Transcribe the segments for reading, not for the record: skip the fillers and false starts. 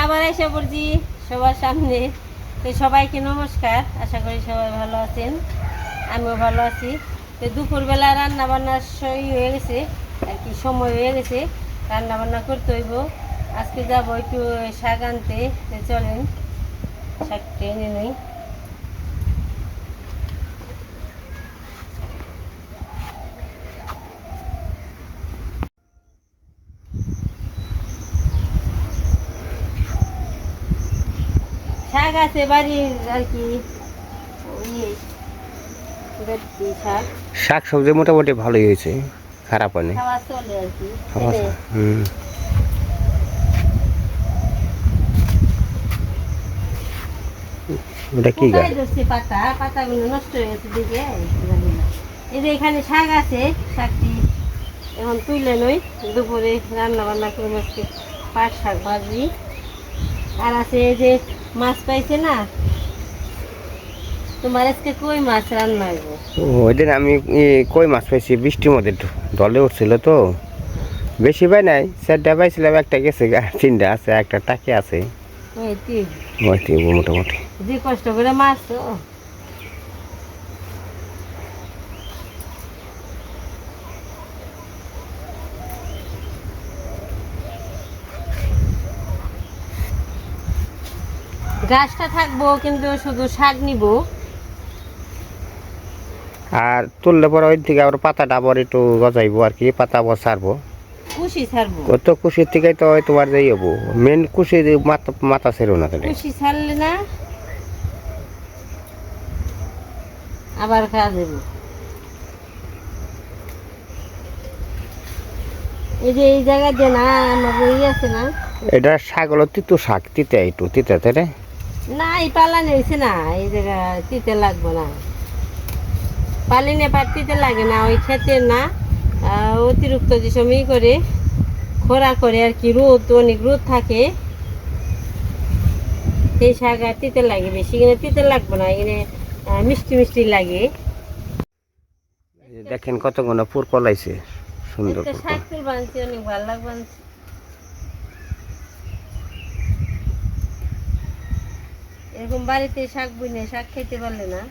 আবার এসে পড়ছি সবার সামনে। তো সবাইকে নমস্কার, আশা করি সবাই ভালো আছেন, আমিও ভালো আছি। তো দুপুরবেলা রান্না বান্নার হয়ে গেছে আর কি, সময় হয়ে গেছে, রান্না বান্না করতে হইব। আজকে যাবো একটু শাক আনতে, চলেন শাকটা এনে নেই। শাক আছে বাড়ির আর কি, শাক শাক সবজি মোটামুটি ভালোই হয়েছে, খারাপ হয়নি। খাওয়া চলে আর কি। ওটা কি গাছ? পাতাগুলো নষ্ট হয়ে গেছে দিকে। এই যে এখানে শাক আছে, শাকটি এখন তুলে নই, দুপুরে রান্না বান্না করে আজকে পাট শাক ভাজি। আর আছে এই যে মাছ পাইছে না, তোমার আজকে কই মাছ রান্না হইব। ওই দিন আমি কই মাছ পাইছি, বৃষ্টির মধ্যে দলে উঠছিল তো, বেশি পাই নাই, চারটা পাইছিলাম, একটা গেছে, তিনটা আছে, একটা টাকি আছে মোটামুটি। যে কষ্ট করে মাছ তো গাছটা থাকবো, কিন্তু শুধু শাক নিব। আর তুললে পরে ওই থেকে আবার পাতাটা আবার একটু গজাইবো আর কি, পাতা আবার ছাড়বো, কুশি ছাড়বো। কত কুশির থেকে তো তোমার যাই হবো, মেন কুশি মাথা ছেড়ো না তাহলে। কুশি ছাড়লে না আবার খাওয়া যাবো। এই যে এই জায়গা দিয়ে না আমার আছে না, এটা শাক হলো তিতো শাক, তিতে একটু তিতে তাই না এই পালানি হয়েছে না, এই জায়গা তিতে লাগবো না, পালিনে পাতিতে লাগে না, ওই খেতে না অতিরিক্ত যে সময় করে খরা করে আর কি, রোদ অনেক রোদ থাকে, সেই শাক আর তিতে লাগে বেশি, এখানে তিতে লাগবে না, এখানে মিষ্টি মিষ্টি লাগে। দেখেন কতগুলো ফুল কলাইছে, সুন্দর শাক ফুল বানছি, অনেক ভালো লাগবে। এরকম বাড়িতে শাক বুনে শাক খেতে পারলে না।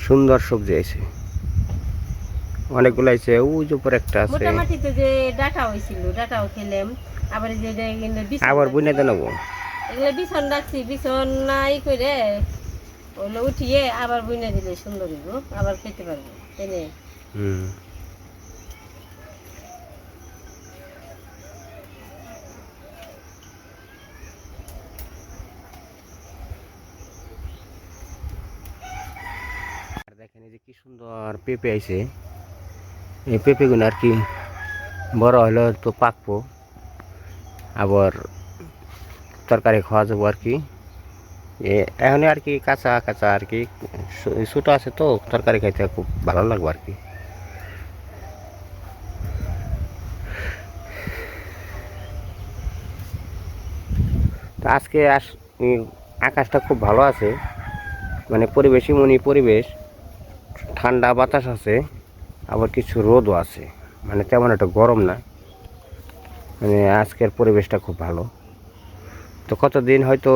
সুন্দর সবজি আছে, অনেকগুলো আছে, ওই যে উপরে একটা আছে। মোটামুটি তো যে ডাটা হয়েছিল, ডাটাও খেলাম। আবার যে আবার বুনে দেন, এগুলো বিছন রাখছি, বিছন নাই করে ওগুলো উঠিয়ে আবার বুনে দিলে সুন্দর হইব, আবার খেতে পারবো এনে। দেখেন এই যে কি সুন্দর পেঁপে আইছে, এই পেঁপেগুলো আর কি বড় হলে তো পাকবো, আবার তরকারি খাওয়া যাবো আর কি। এখন আর কি কাঁচা কাঁচা আর কি, ছোটো আছে তো, তরকারি খাইতে খুব ভালো লাগবে আর কি। তো আজকে আকাশটা খুব ভালো আছে, মানে পরিবেশই পরিবেশ, ঠান্ডা বাতাস আছে, আবার কিছু রোদও আছে, মানে তেমন একটা গরম না, মানে আজকের পরিবেশটা খুব ভালো। তো কতদিন হয়তো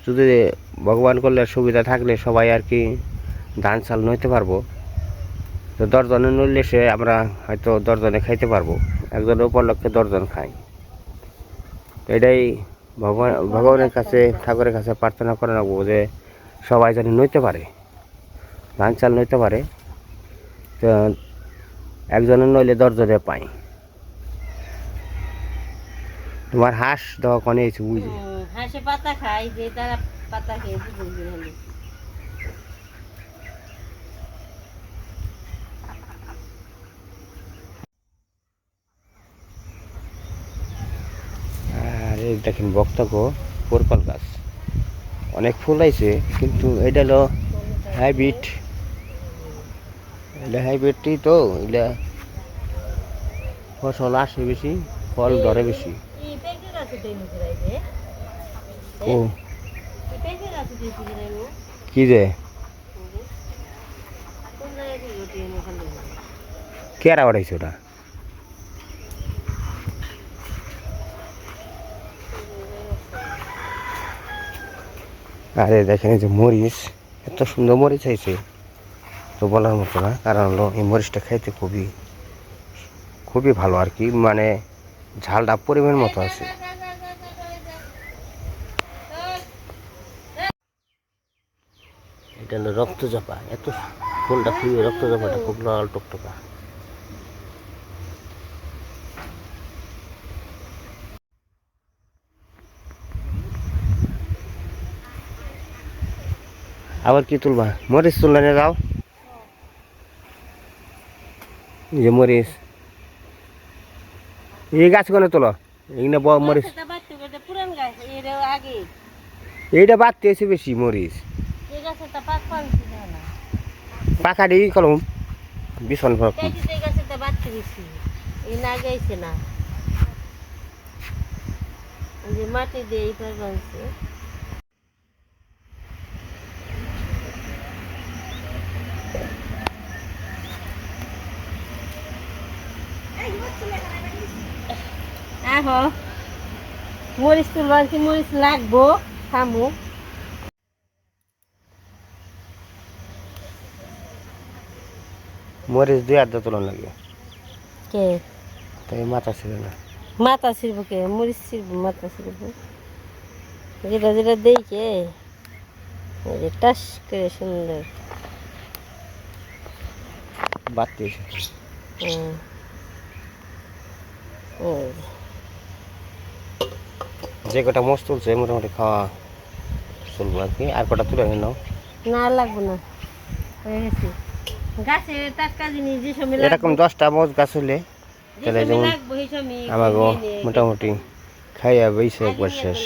যদি ভগবান করলে সুবিধা থাকলে সবাই আর কি ধান চাল নইতে পারবো, তো 10 জনে নইলে সে আমরা হয়তো 10 জনে খাইতে পারবো, একজনের উপলক্ষে 10 জন খাই। তো এটাই ভগবানের কাছে, ঠাকুরের কাছে প্রার্থনা করে রাখবো যে সবাই যেন নইতে পারে, ধান চাল নইতে পারে, তো একজনের নইলে 10 জনে পাই। তোমার হাঁস দেওয়া কনে এসে বুঝে, হাঁসে পাতা খাই, যে তারা পাতা খেয়ে বুঝে। আর এই দেখেন বক্তাগো পোরকল গাছ, অনেক ফুল আইছে, কিন্তু এটা হলো হাইব্রিড, এটা হাইব্রিডই তো, এটা ফসল আসে বেশি, ফল ধরে বেশি। ও কি রে, কেরা বাড়াইছে ওটা? আরে দেখেন এই যে মরিচ, এত সুন্দর মরিচ হয়েছে তো বলার মতো না। কারণ হলো এই মরিচটা খাইতে খুবই খুবই ভালো আর কি, মানে ঝালটা পরিমাণ মতো আছে। এটা হলো রক্তচাপা, এত ফুলটা খুবই রক্তচাপাটা খুব লাল টকটকা। আবার কি তুলবা? মরিচ তুললে নিয়ে যাও। এই যে মরিচ, এই গাছ কোনে তোলো? এইখানে মরিচ, গাছটা বাড়তে করতে পুরান গাছ এর আগে এইটা বাড়তে এসে বেশি মরিচ। এই গাছটা পাক পানছি না পাকা দিয়ে কলম ভীষণ এই গাছটা বাড়তে গেছি এই না গাইছে না এই যে মাটি দিয়ে এটা বানছে। আহো মরিচ তুলবার কি মরিচ লাগবো খামু। মরিচ দুই আধা তোলন লাগে, কে তাই মাথা ছিল না। মাথা ছিড়ব কে? মরিচ ছিড়ব মাথা ছিড়ব? যেটা যেটা দেই কে এই যে টাস করে সুন্দর। বাড়তে এসে হুম ওই যে কটা মোষ তুলছে মোটামুটি খাওয়া চলবো আর কি। আর কটা তুলে নাও। না লাগবো না হয়ে গেছে। গাছে টাটকা জিনিস যে সময় এরকম 10টা মোষ গাছ হলে তাহলে যেমন লাগবো সেই সময় আমাকে মোটামুটি খাইয়া বেশি একবার শেষ।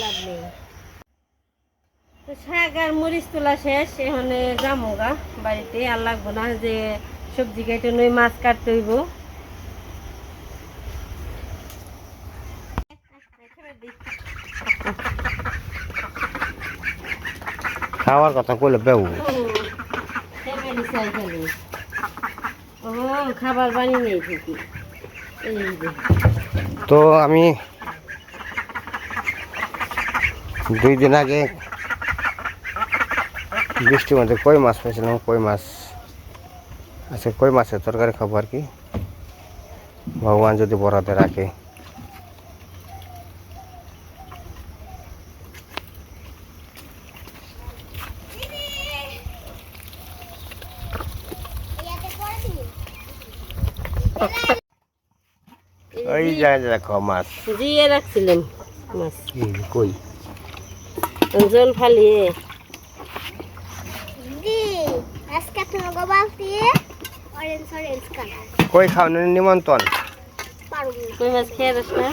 তো শাক আর মরিচ তোলা শেষ, এখন যাবো গা বাড়িতে। আর লাগবো না যে সবজি কেটে নই, মাছ কাটতে হইব। খাওয়ার কথা কইলে বেউ ও খাবার বানিয়ে নেই ঠিকই। এই যে তো আমি 2 দিন আগে বৃষ্টির মধ্যে কই মাছ পেয়েছিলাম। কই মাছ আছে, কই মাছের তরকারি খাবো আর কি, ভগবান যদি বরাতে রাখে। ওই জায়গায় দেখো মাছ জিয়ে রাখছিলাম মাছ কই জল ফালিয়ে। কই খাওয়ানো নিমন্ত্রণ। কই মাছ খেয়ে রাস না?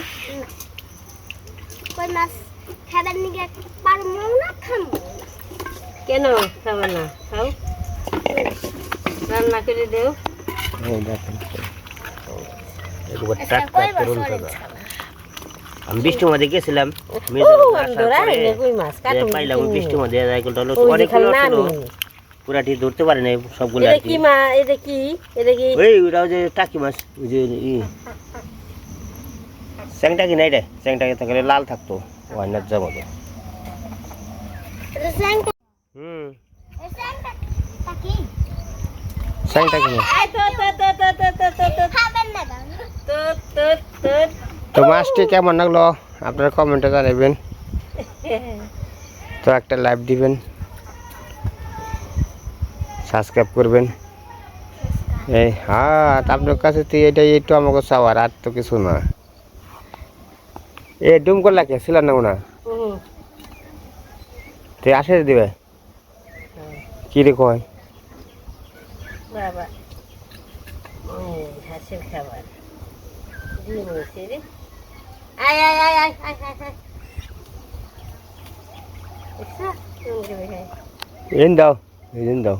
কেন খাবা না? খাও, রান্না করে দেও। এই দেখেন টাটকা তরুণ তাজা। আমি বৃষ্টির মধ্যে গেছিলাম, কই মাছ পাইলাম বৃষ্টির মধ্যে অনেকগুলো ছিল, পুরাটি ধরতে পারে নাই সবগুলো আর কি। কি মা? এটা কি? এটা কি? ওই ওরাও যে টাকি মাছ, ওই যে চ্যাংটা কি নাই রে, চ্যাংটাকে থাকলে লাল থাকতো ওয়াইনার যাবো। হুম চ্যাংটা কি তো মাছটি কেমন লাগলো আপনারা কমেন্টে জানাবেন। তো একটা লাইক দিবেন, সাবস্ক্রাইব করবেন। এই হ্যাঁ আপনার কাছে তো এটাই একটু আমাকে চাওয়ার, আর তো কিছু না। এ ডুম করলা কে ছিল না ওনা তো আসে দিবে কি রে কয় বাবা হাসির খাবার দিয়ে বলছি রে। আয় আয় আয় আয় আয় আয় আয় আচ্ছা তুমি খাই এন দাও এন দাও।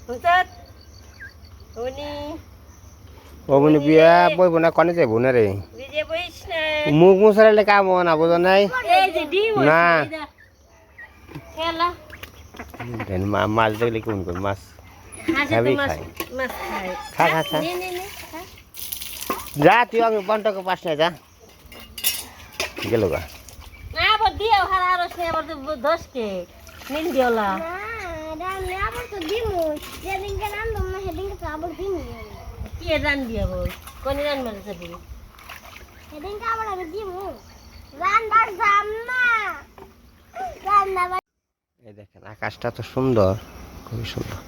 হুসত উনি ও মানে বিয়া বইব না কনে যাইব না রে, বিজে বইস না মুখ মুছারাইলে কাম না বোঝা নাই এই যে ডিম না। খেলা মাছ দেখলে কোন কোন মাছ হাসি তো খাবি মাছ খাই মাছ খায়। খা খা খা নে নে নে খা যা তুই আমি বন্টকে পাস না যা গেল গা না আবার দিয়ে হারা আরো সে আবার তো দশকে নিন দিওলা কি রান দিয়া বল কোন রান মারে যাবি এই দেখেন আকাশটা তো সুন্দর, খুবই সুন্দর।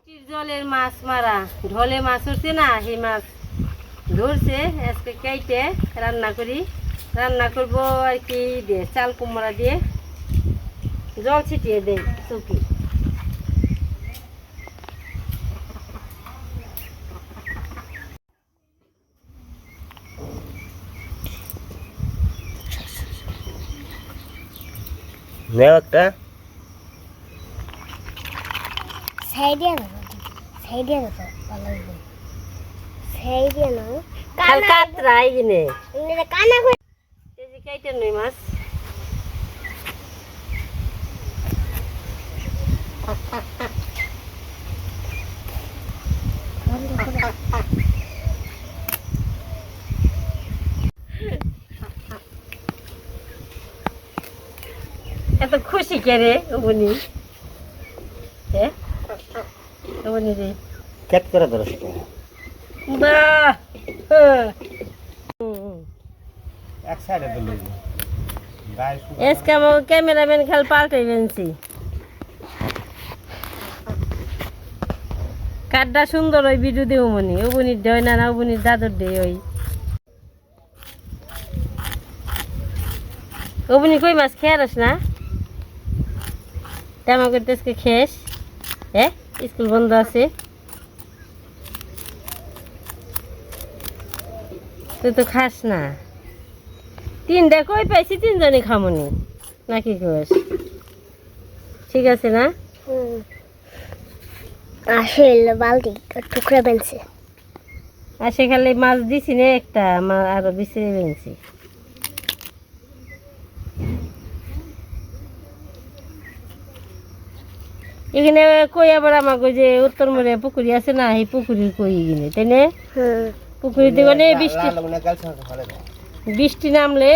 বৃষ্টির জলের মাছ মারা ঢলে মাছ উঠছে না সেই মাছ ধরছে আজকে কেটে রান্না করবো আর কি দিয়ে চাল কুমড়া দিয়ে জল ছিটিয়ে দেয় চুকি নেও একটা কাতরাই কিনে এই যে কেটে নই মাছ এত খুশি কে রে উনি হ্যাঁ উনি রে কেট করে ধরো সেটা বাহ এক সাইডে দিলে এসকা ক্যামেরাম্যান খাল পাল্টাই বেনছি কাঠটা সুন্দর ওই ভিডিও দেব মনি ওবনির দেয় না ওবনির দাদুর দেয় ওই ওবনি কই মাছ খেয়ে আস না তেমন করতে আজকে খেস হ্যাঁ স্কুল বন্ধ আছে তুই তো খাস না তিনটা কই পাইছি তিনজনই খামনি নাকি কোস ঠিক আছে না আসলে বালতি টুকরা বেনছে আর সেখানে মাছ দিছি না একটা আরো বেশি বেনছি এখানে কই আবার আমাকে যে উত্তর মোড়ে পুকুরি আছে না এই পুকুরির কই গিনে তাই না পুকুরিতে মানে বৃষ্টি নামলে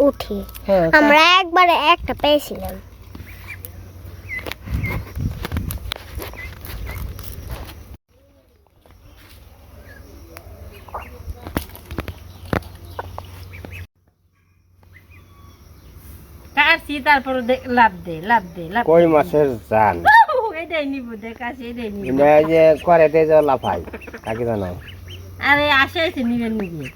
উঠি হ্যাঁ, আমরা একবারে একটা পেয়েছিলাম কাটছি তারপর লাভ দে কই মাছের জান এটাই নিব দেখাছি এটাই নিব এটা যে করে দে যে লাফাই কাকি জানো আরে আসে আছে নিবেন নিবে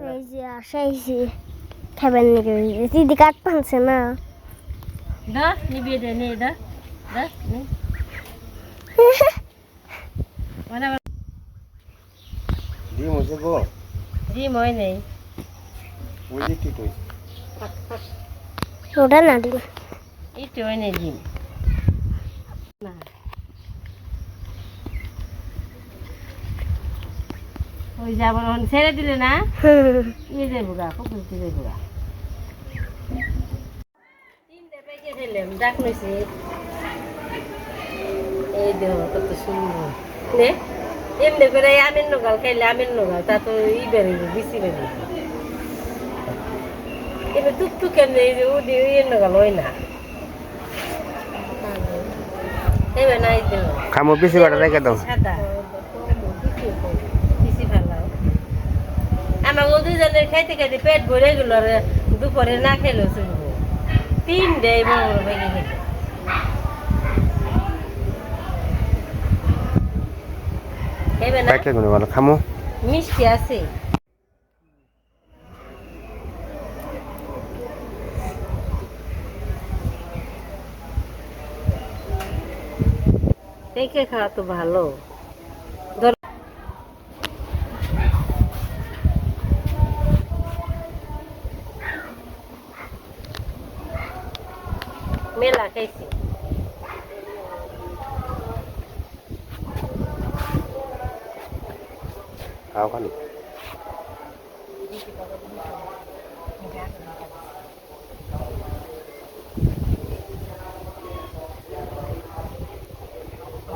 এই যে আসাইছি খাবেন নাকি দিদি কাট পানছে না দা নিবি দে নে দা দা নে মানে দি মুছে গো জি মই নেই ওই যে কি কই ওটা না দিল একটু হয় নেই জি না ওই যাবার ছেড়ে দিলে না নিয়ে যাবো গা পুকুর দিয়ে যাবো গা তিনটে পেকে ফেললাম ডাক নইছে এই দেহ কত সুন্দর নে এমনি করে আমের নগাল খাইলে আমের নগাল তা তো ই বেরোবে বেশি বেরোবে এবার টুকটুক এমনি এই যে উদি ইয়ের নগাল হয় না এবার নাই দেহ খামো বেশি করে রেখে দাও সাদা বেশি ভালো আমাকে দুজনের খাইতে খাইতে পেট ভরে গেল আর দুপুরে না খেলো চলবো তিনটে বড় বড় ভেঙে খেলো খাইবে না প্যাকেট করে বলো খামো মিষ্টি আছে পেকে খাওয়া তো ভালো। মেলা খাইছি। খাও খালি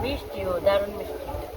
মিষ্টিও দারুণ মিষ্টি।